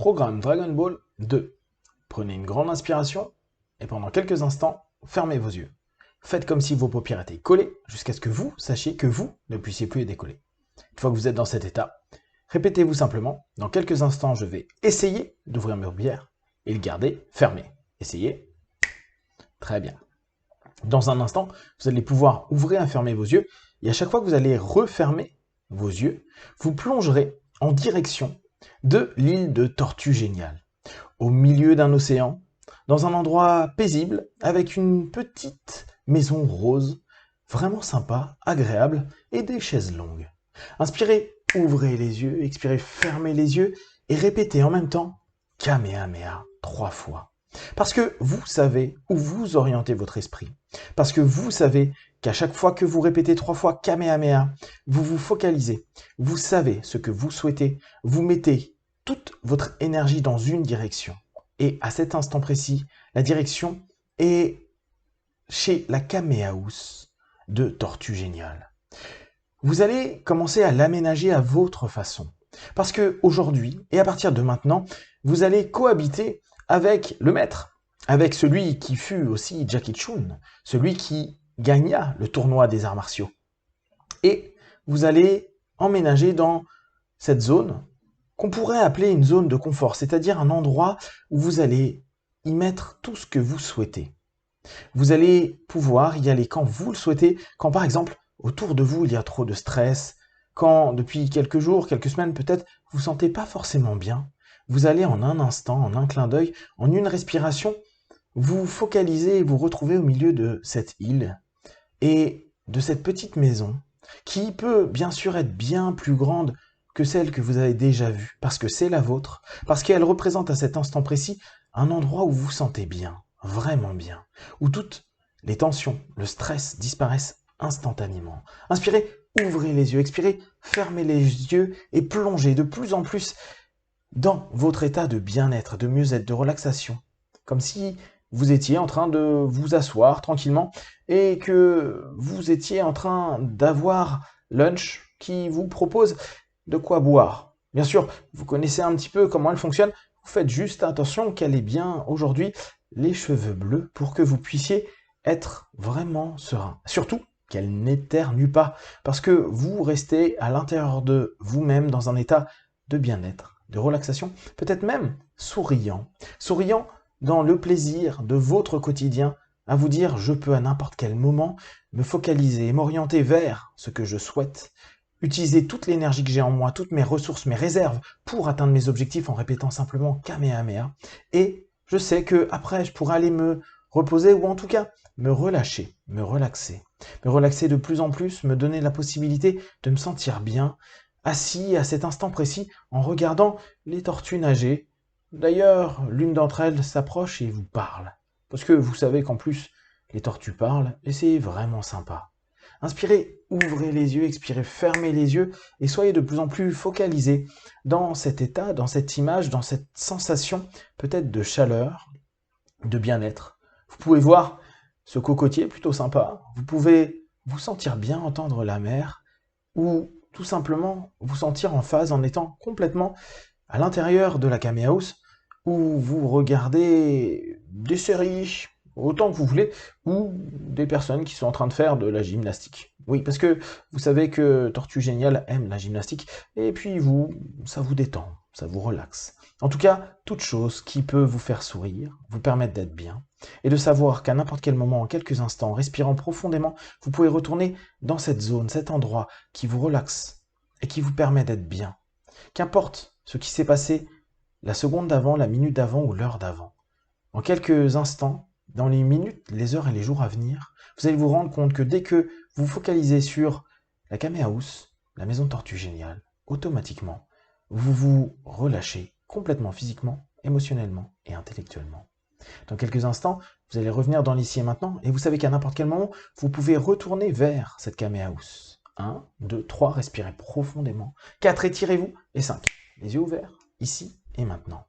Programme Dragon Ball 2. Prenez une grande inspiration et pendant quelques instants, fermez vos yeux. Faites comme si vos paupières étaient collées jusqu'à ce que vous sachiez que vous ne puissiez plus les décoller. Une fois que vous êtes dans cet état, répétez-vous simplement, dans quelques instants, je vais essayer d'ouvrir mes paupières et le garder fermé. Essayez. Très bien. Dans un instant, vous allez pouvoir ouvrir et fermer vos yeux et à chaque fois que vous allez refermer vos yeux, vous plongerez en direction de l'île de Tortue Géniale, au milieu d'un océan, dans un endroit paisible, avec une petite maison rose, vraiment sympa, agréable, et des chaises longues. Inspirez, ouvrez les yeux, expirez, fermez les yeux, et répétez en même temps « Kamehameha » 3 fois. Parce que vous savez où vous orientez votre esprit. Parce que vous savez qu'à chaque fois que vous répétez 3 fois Kamehameha, vous vous focalisez. Vous savez ce que vous souhaitez. Vous mettez toute votre énergie dans une direction. Et à cet instant précis, la direction est chez la Kaméhaous de Tortue Géniale. Vous allez commencer à l'aménager à votre façon. Parce que aujourd'hui, et à partir de maintenant, vous allez cohabiter avec le maître, avec celui qui fut aussi Jackie Chun, celui qui gagna le tournoi des arts martiaux. Et vous allez emménager dans cette zone qu'on pourrait appeler une zone de confort, c'est-à-dire un endroit où vous allez y mettre tout ce que vous souhaitez. Vous allez pouvoir y aller quand vous le souhaitez, quand par exemple, autour de vous, il y a trop de stress, quand depuis quelques jours, quelques semaines peut-être, vous ne vous sentez pas forcément bien. Vous allez en un instant, en un clin d'œil, en une respiration, vous focaliser et vous retrouver au milieu de cette île et de cette petite maison qui peut bien sûr être bien plus grande que celle que vous avez déjà vue, parce que c'est la vôtre, parce qu'elle représente à cet instant précis un endroit où vous vous sentez bien, vraiment bien, où toutes les tensions, le stress disparaissent instantanément. Inspirez, ouvrez les yeux, expirez, fermez les yeux et plongez de plus en plus dans votre état de bien-être, de mieux-être, de relaxation. Comme si vous étiez en train de vous asseoir tranquillement et que vous étiez en train d'avoir lunch qui vous propose de quoi boire. Bien sûr, vous connaissez un petit peu comment elle fonctionne. Vous faites juste attention qu'elle ait bien aujourd'hui les cheveux bleus pour que vous puissiez être vraiment serein. Surtout qu'elle n'éternue pas parce que vous restez à l'intérieur de vous-même dans un état de bien-être, de relaxation, peut-être même souriant. Souriant dans le plaisir de votre quotidien, à vous dire je peux à n'importe quel moment me focaliser, m'orienter vers ce que je souhaite, utiliser toute l'énergie que j'ai en moi, toutes mes ressources, mes réserves pour atteindre mes objectifs en répétant simplement Kamehameha. Et je sais que après je pourrai aller me reposer ou en tout cas me relâcher, me relaxer de plus en plus, me donner la possibilité de me sentir bien, assis à cet instant précis en regardant les tortues nager. D'ailleurs, l'une d'entre elles s'approche et vous parle. Parce que vous savez qu'en plus, les tortues parlent et c'est vraiment sympa. Inspirez, ouvrez les yeux, expirez, fermez les yeux et soyez de plus en plus focalisés dans cet état, dans cette image, dans cette sensation peut-être de chaleur, de bien-être. Vous pouvez voir ce cocotier plutôt sympa. Vous pouvez vous sentir bien, entendre la mer ou tout simplement vous sentir en phase en étant complètement à l'intérieur de la Kaméhaous où vous regardez des séries autant que vous voulez ou des personnes qui sont en train de faire de la gymnastique. Oui, parce que vous savez que Tortue Géniale aime la gymnastique et puis vous, ça vous détend, ça vous relaxe. En tout cas, toute chose qui peut vous faire sourire, vous permettre d'être bien et de savoir qu'à n'importe quel moment, en quelques instants, en respirant profondément, vous pouvez retourner dans cette zone, cet endroit qui vous relaxe et qui vous permet d'être bien. Qu'importe ce qui s'est passé la seconde d'avant, la minute d'avant ou l'heure d'avant. En quelques instants, dans les minutes, les heures et les jours à venir, vous allez vous rendre compte que dès que vous vous focalisez sur la Kaméhaous, la maison de Tortue Géniale, automatiquement, vous vous relâchez complètement physiquement, émotionnellement et intellectuellement. Dans quelques instants, vous allez revenir dans l'ici et maintenant et vous savez qu'à n'importe quel moment, vous pouvez retourner vers cette Kaméhaous. 1, 2, 3, respirez profondément. 4, étirez-vous. Et 5, les yeux ouverts, ici et maintenant.